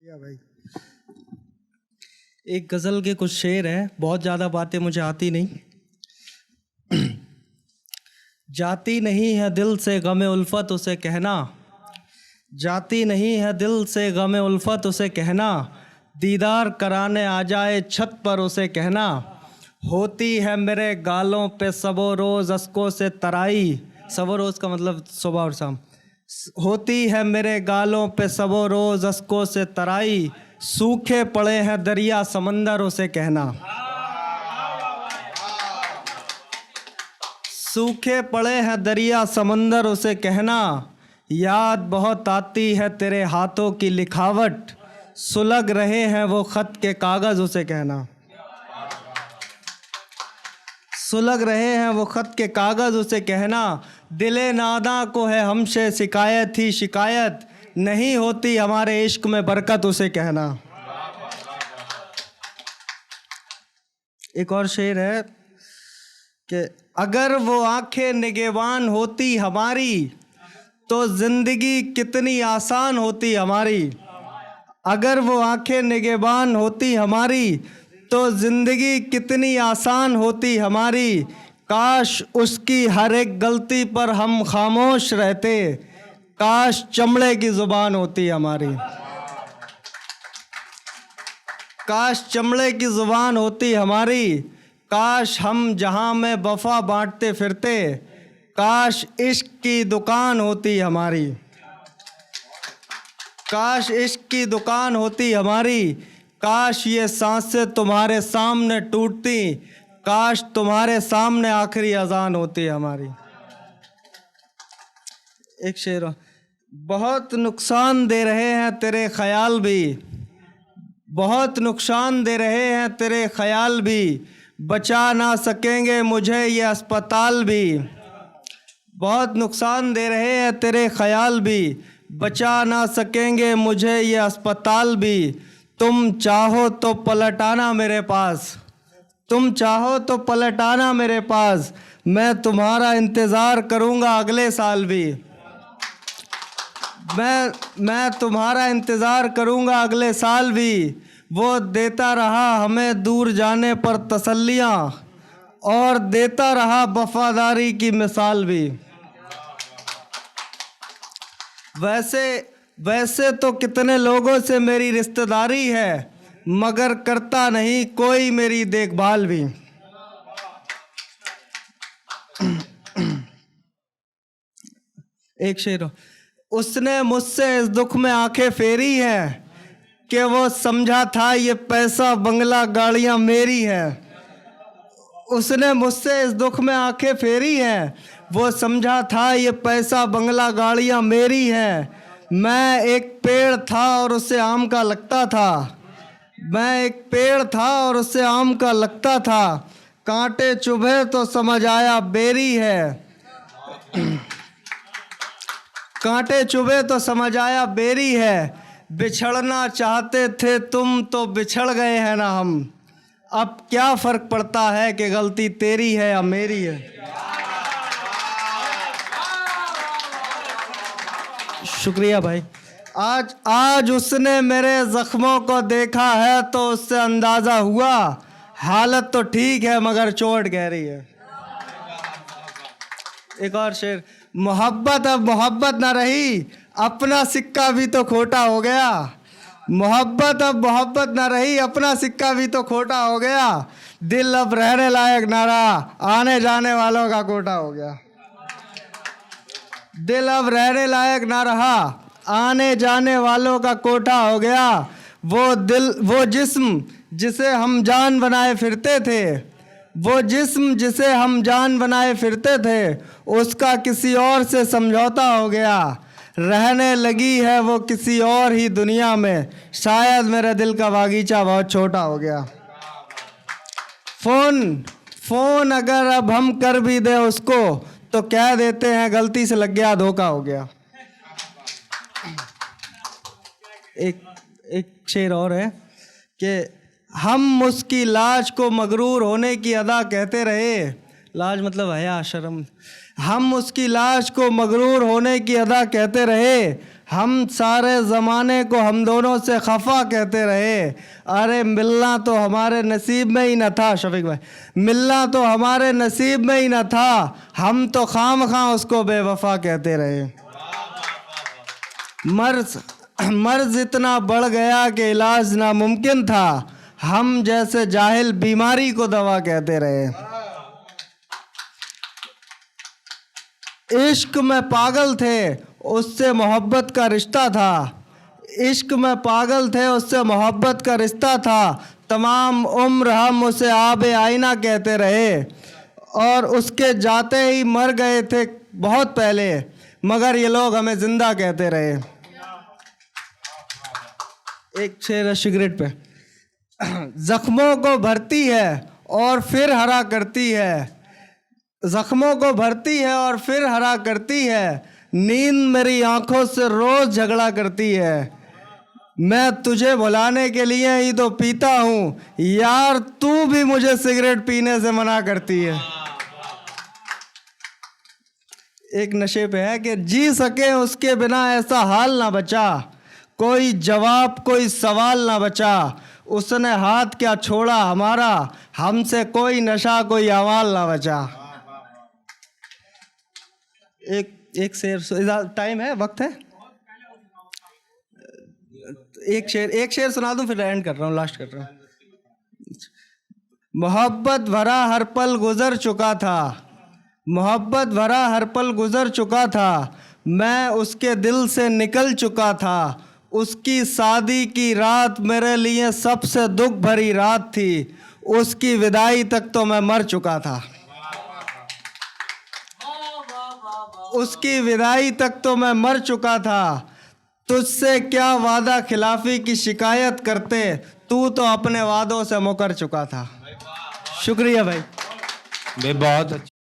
या भाई, एक गज़ल के कुछ शेर है, बहुत ज़्यादा बातें मुझे आती नहीं। जाती नहीं है दिल से गमे उल्फत उसे कहना, जाती नहीं है दिल से गमे उल्फत उसे कहना, दीदार कराने आ जाए छत पर उसे कहना, होती है मेरे गालों पे सबो रोज़ अश्कों से तराई, सबो रोज़ का मतलब सुबह और शाम, होती है मेरे गालों पे सबो रोज़ अश्कों से तराई, सूखे पड़े हैं दरिया समंदर उसे कहना, सूखे पड़े हैं दरिया समंदर उसे कहना, याद बहुत आती है तेरे हाथों की लिखावट, सुलग रहे हैं वो खत के कागज़ उसे कहना, सुलग रहे हैं वो खत के कागज़ उसे कहना, दिले नादा को है हमसे शिकायत ही शिकायत, नहीं होती हमारे इश्क में बरकत उसे कहना। एक और शेर है कि अगर वो आंखें निगहबान होती हमारी तो ज़िंदगी कितनी आसान होती हमारी, अगर वो आंखें निगहबान होती हमारी तो ज़िंदगी कितनी आसान होती हमारी, काश उसकी हर एक गलती पर हम खामोश रहते, काश चमड़े की ज़ुबान होती हमारी, काश चमड़े की ज़ुबान होती हमारी, काश हम जहाँ में वफ़ा बांटते फिरते, काश इश्क की दुकान होती हमारी, काश इश्क की दुकान होती हमारी, काश ये सांसें तुम्हारे सामने टूटती, काश तुम्हारे सामने आखिरी अजान होती हमारी। एक शेर, बहुत नुकसान दे रहे हैं तेरे ख्याल भी, बहुत नुकसान दे रहे हैं तेरे ख्याल भी, बचा ना सकेंगे मुझे ये अस्पताल भी, बहुत नुकसान दे रहे हैं तेरे ख्याल भी, बचा ना सकेंगे मुझे ये अस्पताल भी, तुम चाहो तो पलट आना मेरे पास, तुम चाहो तो पलट आना मेरे पास, मैं तुम्हारा इंतज़ार करूँगा अगले साल भी, मैं तुम्हारा इंतज़ार करूँगा अगले साल भी, वो देता रहा हमें दूर जाने पर तसल्लियाँ और देता रहा वफादारी की मिसाल भी, वैसे तो कितने लोगों से मेरी रिश्तेदारी है, मगर करता नहीं कोई मेरी देखभाल भी। एक शेर, उसने मुझसे इस दुख में आंखें फेरी हैं कि वो समझा था ये पैसा बंगला गाड़ियाँ मेरी हैं, उसने मुझसे इस दुख में आंखें फेरी हैं, वो समझा था ये पैसा बंगला गाड़ियाँ मेरी हैं, मैं एक पेड़ था और उससे आम का लगता था, मैं एक पेड़ था और उससे आम का लगता था, कांटे चुभे तो समझ आया बेरी है, कांटे चुभे तो समझ आया बेरी है, बिछड़ना चाहते थे तुम तो बिछड़ गए हैं ना हम, अब क्या फ़र्क पड़ता है कि गलती तेरी है या मेरी है। शुक्रिया भाई। आज उसने मेरे ज़ख्मों को देखा है तो उससे अंदाज़ा हुआ, हालत तो ठीक है मगर चोट गहरी है। एक और शेर, मोहब्बत अब मोहब्बत ना रही, अपना सिक्का भी तो खोटा हो गया, मोहब्बत अब मोहब्बत ना रही, अपना सिक्का भी तो खोटा हो गया, दिल अब रहने लायक ना रहा, आने जाने वालों का कोटा हो गया, दिल अब रहने लायक ना रहा, आने जाने वालों का कोठा हो गया, वो जिस्म जिसे हम जान बनाए फिरते थे, वो जिस्म जिसे हम जान बनाए फिरते थे, उसका किसी और से समझौता हो गया, रहने लगी है वो किसी और ही दुनिया में, शायद मेरे दिल का बागीचा बहुत छोटा हो गया। फ़ोन अगर अब हम कर भी दे उसको तो कह देते हैं गलती से लग गया, धोखा हो गया। एक शेर और है कि हम उसकी लाज को मगरूर होने की अदा कहते रहे, लाज मतलब हया शर्म, हम उसकी लाज को मगरूर होने की अदा कहते रहे, हम सारे ज़माने को हम दोनों से खफा कहते रहे। अरे मिलना तो हमारे नसीब में ही न था शफीक भाई, मिलना तो हमारे नसीब में ही न था, हम तो खामखा उसको बेवफा कहते रहे। मर्ज इतना बढ़ गया कि इलाज नामुमकिन था, हम जैसे जाहिल बीमारी को दवा कहते रहे। इश्क में पागल थे उससे मोहब्बत का रिश्ता था, इश्क में पागल थे उससे मोहब्बत का रिश्ता था, तमाम उम्र हम उसे आबे आईना कहते रहे, और उसके जाते ही मर गए थे बहुत पहले, मगर ये लोग हमें जिंदा कहते रहे। एक शेर है सिगरेट पे, जख्मों को भरती है और फिर हरा करती है, जख्मों को भरती है और फिर हरा करती है, नींद मेरी आंखों से रोज झगड़ा करती है, मैं तुझे भुलाने के लिए ही तो पीता हूँ यार, तू भी मुझे सिगरेट पीने से मना करती है। एक नशे पे है कि जी सके उसके बिना ऐसा हाल ना बचा, कोई जवाब कोई सवाल ना बचा, उसने हाथ क्या छोड़ा हमारा, हमसे कोई नशा कोई अवाल ना बचा। एक शेर, टाइम है, वक्त है, एक शेर सुना दूं फिर एंड कर रहा हूँ, लास्ट कर रहा हूँ। मोहब्बत भरा हर पल गुजर चुका था, मोहब्बत भरा हर पल गुजर चुका था, मैं उसके दिल से निकल चुका था, उसकी शादी की रात मेरे लिए सबसे दुख भरी रात थी, उसकी विदाई तक तो मैं मर चुका था, उसकी विदाई तक तो मैं मर चुका था, तुझसे क्या वादा खिलाफी की शिकायत करते, तू तो अपने वादों से मुकर चुका था। शुक्रिया भाई, बहुत